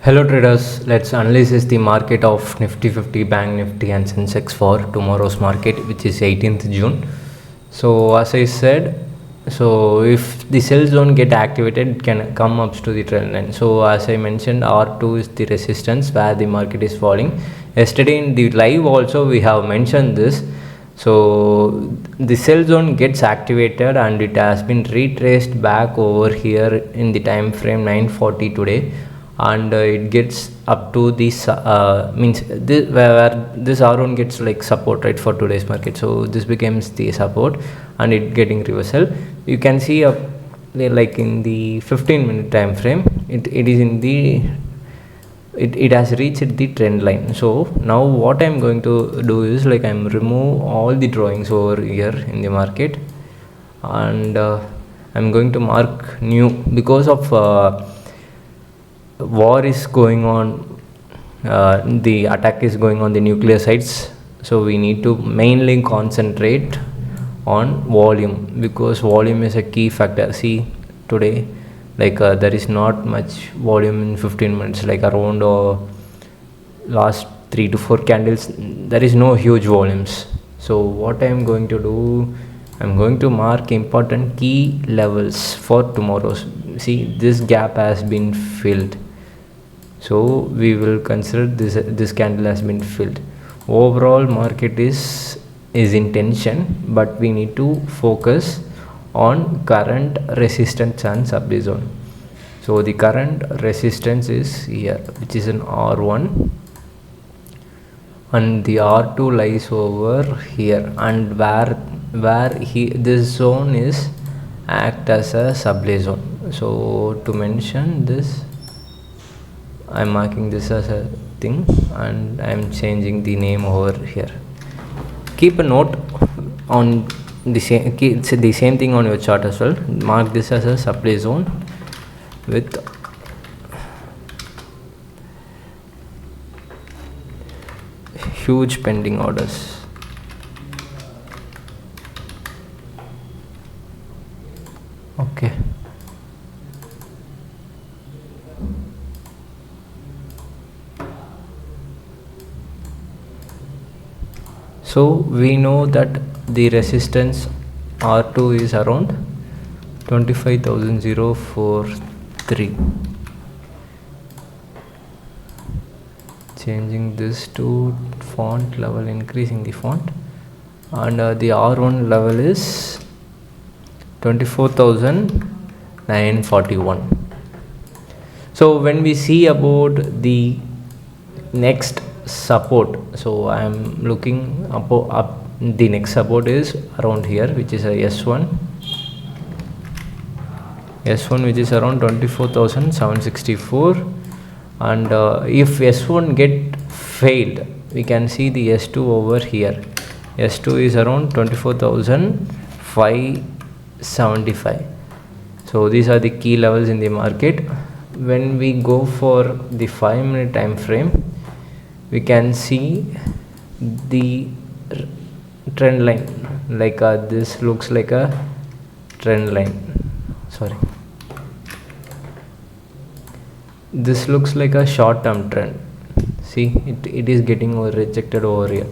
Hello traders, let's analyze the market of Nifty 50, Bank Nifty and Sensex for tomorrow's market, which is 18th June. So as I said, so if the sell zone get activated, it can come up to the trend line. So as I mentioned, R2 is the resistance where the market is falling. Yesterday in the live also we have mentioned this. So the sell zone gets activated and it has been retraced back over here in the time frame 9:40 today, and it gets up to this means this where this R1 gets like support, right, for today's market. So this becomes the support and it getting reversal. You can see up like in the 15-minute time frame, it is in the it has reached the trend line. So now what I'm going to do is like I'm remove all the drawings over here in the market, and I'm going to mark new because of war is going on, the attack is going on the nuclear sites. So we need to mainly concentrate on volume because volume is a key factor. See today like there is not much volume in 15 minutes, like around last 3 to 4 candles there is no huge volumes. So what I am going to do, I'm going to mark important key levels for tomorrow's. See, this gap has been filled, so we will consider this candle has been filled. Overall market is in tension, but we need to focus on current resistance and supply zone. So the current resistance is here, which is an R1, and the R2 lies over here, and where this zone is act as a supply zone. So to mention this, I'm marking this as a thing and I'm changing the name over here. Keep a note on the same thing on your chart as well. Mark this as a supply zone with huge pending orders. Okay. So we know that the resistance R2 is around 25,043. Changing this to font level, increasing the font, and the R1 level is 24,941. So when we see about the next support, so I am looking up the next support is around here, which is a S1 which is around 24,764, and if S1 get failed, we can see the S2 over here. S2 is around 24,575. so these are the key levels in the market. When we go for the 5-minute time frame, we can see the trend line, like this looks like a trend line, sorry, this looks like a short-term trend. See, it is getting rejected over here.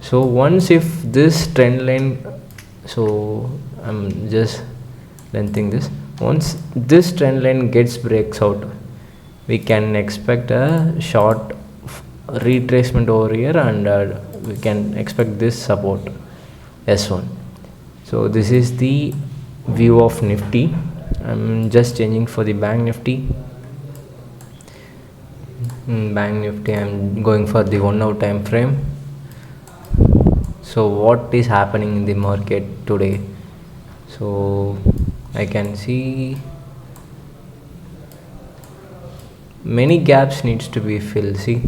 So once if this trend line, so I'm just lengthening this, once this trend line breaks out, we can expect a short retracement over here, and we can expect this support S1. So this is the view of Nifty. I'm just changing for the Bank Nifty. Bank Nifty, I'm going for the 1 hour time frame. So what is happening in the market today? So I can see many gaps needs to be filled. See,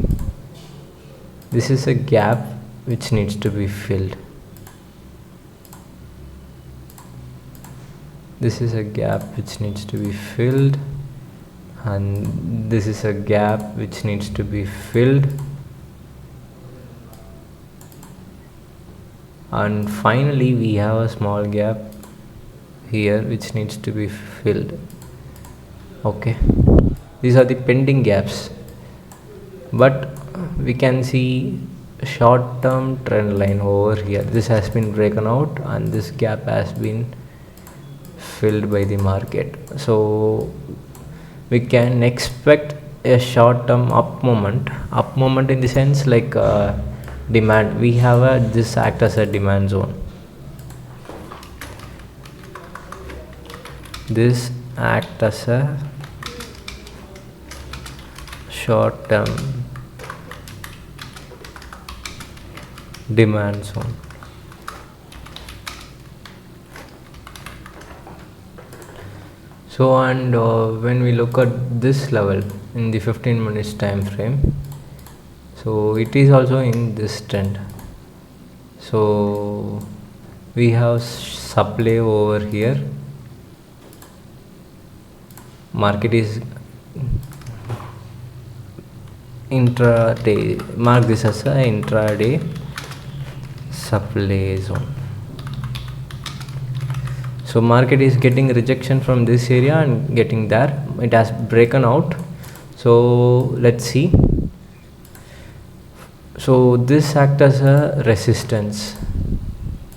this is a gap which needs to be filled. This is a gap which needs to be filled, and this is a gap which needs to be filled, and finally we have a small gap here which needs to be filled. Okay, these are the pending gaps. but we can see short term trend line over here. This has been broken out and this gap has been filled by the market, so we can expect a short term up moment in the sense like demand. We have this act as a demand zone. This act as a short term demand zone. So and when we look at this level in the 15 minutes time frame, so it is also in this trend. So we have supply over here. Market is intraday, mark this as a intraday supply zone. So market is getting rejection from this area and getting there. It has broken out. So let's see. So this act as a resistance.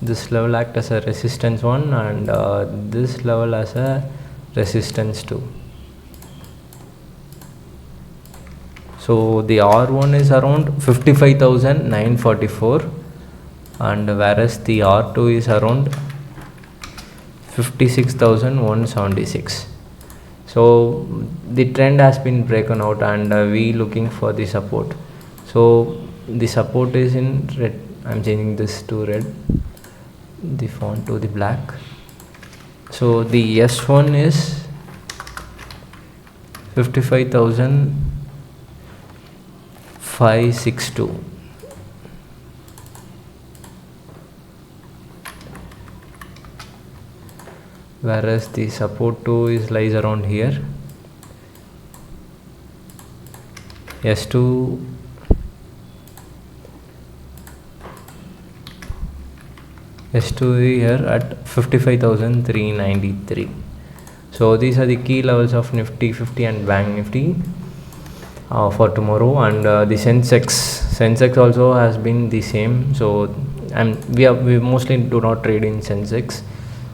This level act as a resistance 1 and this level as a resistance 2. So the R1 is around 55,944 and whereas the R2 is around 56,176. So the trend has been broken out and we looking for the support. So the support is in red. I'm changing this to red, the font to the black. So the S1 is 55,562. Whereas the support 2 is lies around here. S2 here at 55,393. So these are the key levels of Nifty 50 and Bank Nifty for tomorrow, and the Sensex also has been the same. So we mostly do not trade in Sensex,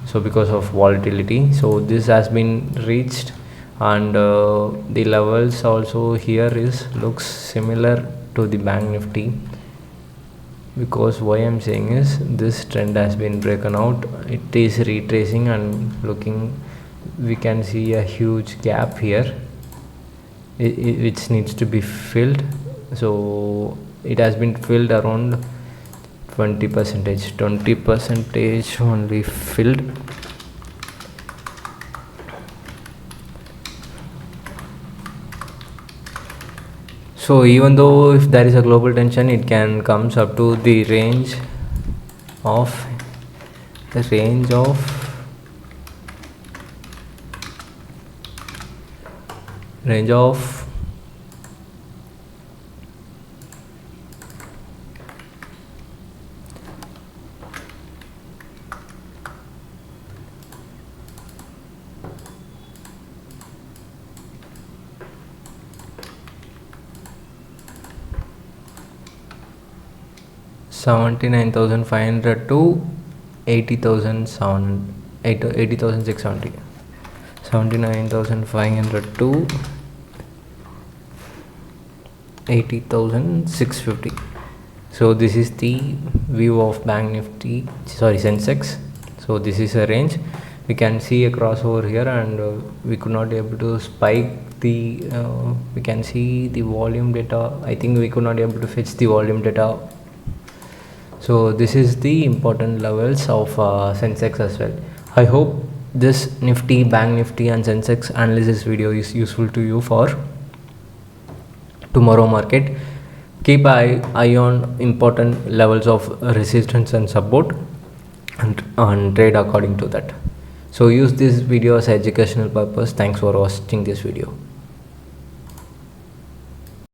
so because of volatility. So this has been reached and the levels also here looks similar to the Bank Nifty, because why I'm saying is this trend has been broken out. It is retracing and looking, we can see a huge gap here which needs to be filled. So it has been filled around 20% only filled. So even though if there is a global tension, it can comes up to the range of 79,500 to 80,670. 79,500 to 80,650. So this is the view of Sensex. So this is a range. We can see a crossover here, and we could not able to spike the we can see the volume data. I think we could not able to fetch the volume data. So this is the important levels of Sensex as well. I hope this Nifty, Bank Nifty and Sensex analysis video is useful to you for tomorrow market. Keep eye on important levels of resistance and support and trade according to that. So use this video as educational purpose. Thanks for watching this video.